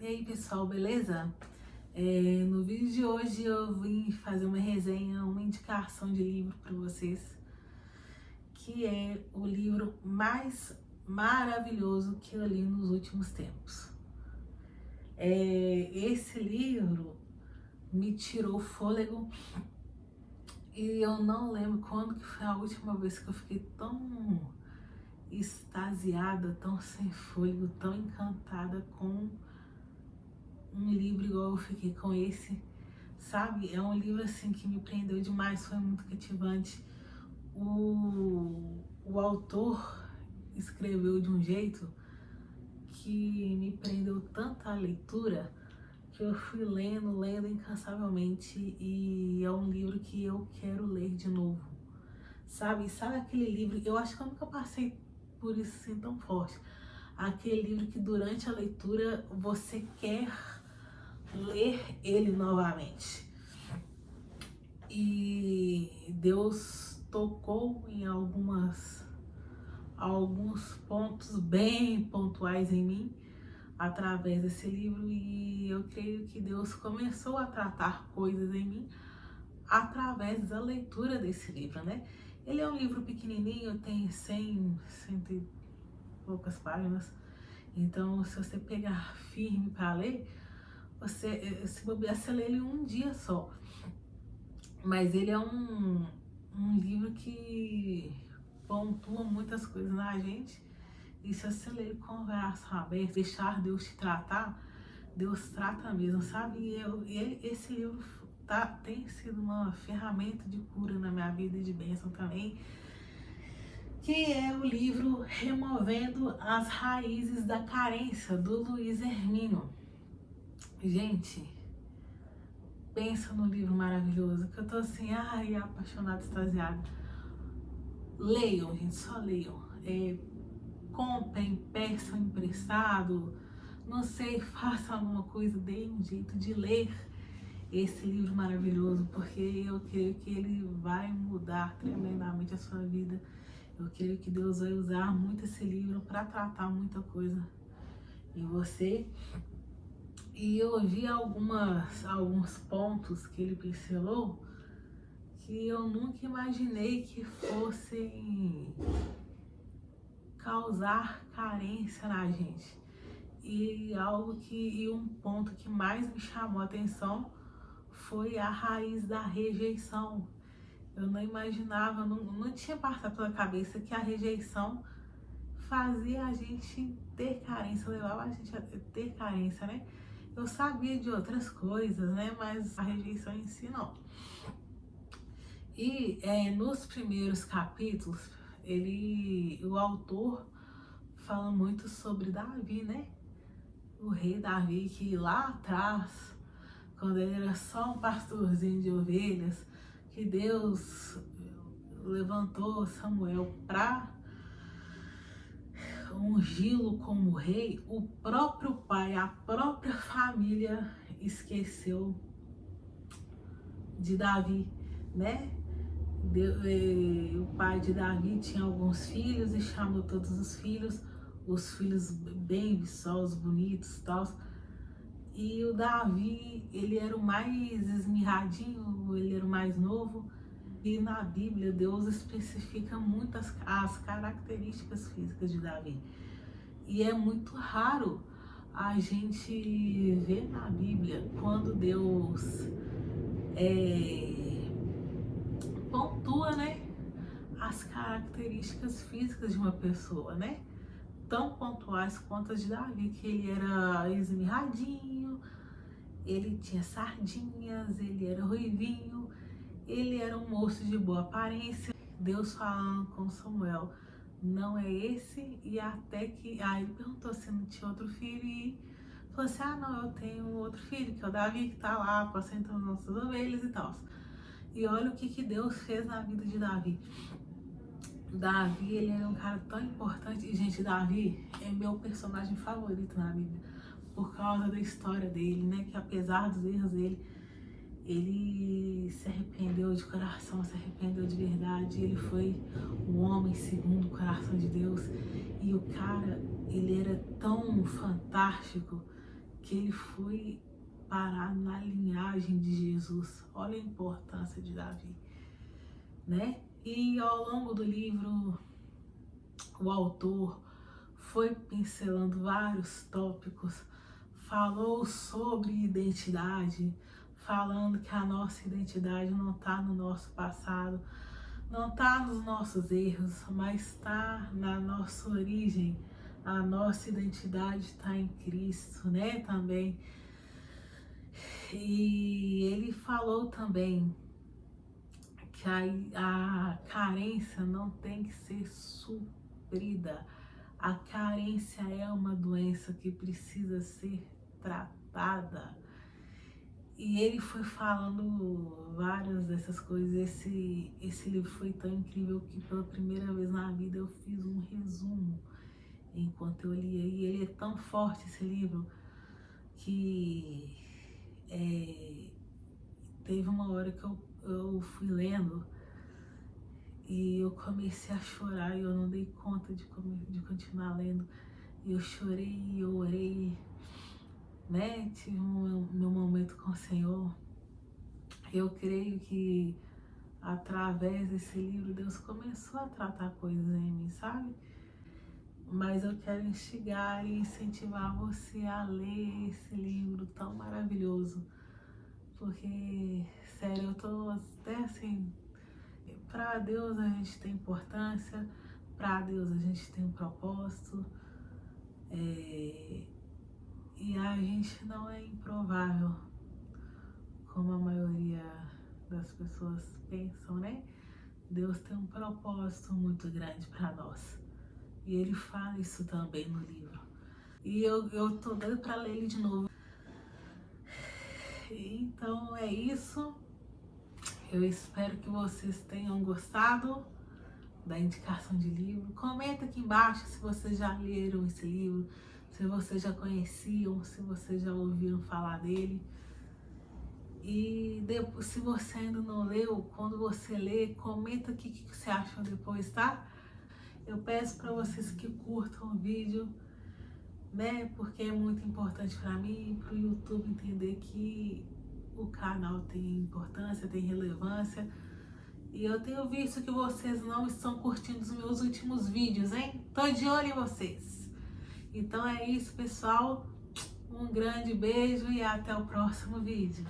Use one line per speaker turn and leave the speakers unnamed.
E aí pessoal, beleza? No vídeo de hoje eu vim fazer uma resenha, uma indicação de livro para vocês, que é o livro mais maravilhoso que eu li nos últimos tempos. Esse livro me tirou fôlego e eu não lembro quando que foi a última vez que eu fiquei tão extasiada, tão sem fôlego, tão encantada com um livro igual eu fiquei com esse, sabe? É um livro assim que me prendeu demais, foi muito cativante. O autor escreveu de um jeito que me prendeu tanto a leitura que eu fui lendo incansavelmente, e é um livro que eu quero ler de novo, sabe? Sabe aquele livro, eu acho que eu nunca passei por isso assim tão forte, aquele livro que durante a leitura você quer ler ele novamente. E Deus tocou em alguns pontos bem pontuais em mim através desse livro, e eu creio que Deus começou a tratar coisas em mim através da leitura desse livro, né? Ele é um livro pequenininho, tem 100 e poucas páginas, então se você pegar firme para ler, se bobear, você lê ele em um dia só. Mas ele é um livro que pontua muitas coisas na gente, e se você ler ele com o coração aberto, deixar Deus te tratar, Deus trata mesmo, sabe? Esse livro tem sido uma ferramenta de cura na minha vida e de bênção também, que é o livro Removendo as Raízes da Carência, do Luiz Hermínio. Gente, pensa no livro maravilhoso, que eu tô assim, apaixonada, extasiada. Leiam, gente, só leiam. Comprem, peçam emprestado, não sei, façam alguma coisa, deem um jeito de ler esse livro maravilhoso, porque eu creio que ele vai mudar tremendamente a sua vida. Eu creio que Deus vai usar muito esse livro para tratar muita coisa em você. E eu vi alguns pontos que ele pincelou que eu nunca imaginei que fossem causar carência na gente. E um ponto que mais me chamou a atenção foi a raiz da rejeição. Eu não imaginava, não tinha passado pela cabeça que a rejeição fazia a gente ter carência, levava a gente a ter carência, né? Eu sabia de outras coisas, né? Mas a rejeição em si não. E nos primeiros capítulos, o autor fala muito sobre Davi, né? O rei Davi, que lá atrás, quando ele era só um pastorzinho de ovelhas, que Deus levantou Samuel para ungí-lo como rei, o próprio pai, a própria família esqueceu de Davi, né? O pai de Davi tinha alguns filhos e chamou todos os filhos bem viçosos, bonitos e tal. E o Davi, ele era o mais esmirradinho, ele era o mais novo. E na Bíblia, Deus especifica muitas as características físicas de Davi. E é muito raro a gente ver na Bíblia quando Deus pontua, né, as características físicas de uma pessoa, né? Tão pontuais quanto as de Davi, que ele era esmirradinho, ele tinha sardinhas, ele era ruivinho, ele era um moço de boa aparência. Deus falando com Samuel, não é esse? E até que, aí ele perguntou se não tinha outro filho, e falou assim, não, eu tenho outro filho, que é o Davi, que tá lá apacentando nossas ovelhas e tal. E olha o que Deus fez na vida de Davi. Davi, ele era um cara tão importante. E, gente, Davi é meu personagem favorito na Bíblia, por causa da história dele, né? Que apesar dos erros dele, ele se arrependeu de coração, se arrependeu de verdade. Ele foi um homem segundo o coração de Deus. E o cara, ele era tão fantástico que ele foi parar na linhagem de Jesus. Olha a importância de Davi, né? E ao longo do livro, o autor foi pincelando vários tópicos, falou sobre identidade, falando que a nossa identidade não está no nosso passado, não está nos nossos erros, mas está na nossa origem. A nossa identidade está em Cristo, né? Também. E ele falou também que a carência não tem que ser suprida. A carência é uma doença que precisa ser tratada. E ele foi falando várias dessas coisas. Esse livro foi tão incrível que pela primeira vez na vida eu fiz um resumo enquanto eu lia. E ele é tão forte, esse livro, que teve uma hora que eu fui lendo e eu comecei a chorar e eu não dei conta de continuar lendo. E eu chorei e eu orei, né? Tive meu momento com o Senhor. Eu creio que através desse livro Deus começou a tratar coisas em mim, sabe? Mas eu quero instigar e incentivar você a ler esse livro tão maravilhoso. Porque, sério, eu tô até assim, para Deus a gente tem importância, para Deus a gente tem um propósito, e a gente não é improvável, como a maioria das pessoas pensam, né? Deus tem um propósito muito grande para nós. E ele fala isso também no livro. E eu tô doida para ler ele de novo. Então é isso. Eu espero que vocês tenham gostado da indicação de livro. Comenta aqui embaixo se vocês já leram esse livro, se vocês já conheciam, se vocês já ouviram falar dele. E depois, se você ainda não leu, quando você ler, comenta aqui o que você achou depois, tá? Eu peço para vocês que curtam o vídeo, né? Porque é muito importante para mim e para o YouTube entender que o canal tem importância, tem relevância. E eu tenho visto que vocês não estão curtindo os meus últimos vídeos, hein? Tô de olho em vocês. Então é isso, pessoal. Um grande beijo e até o próximo vídeo.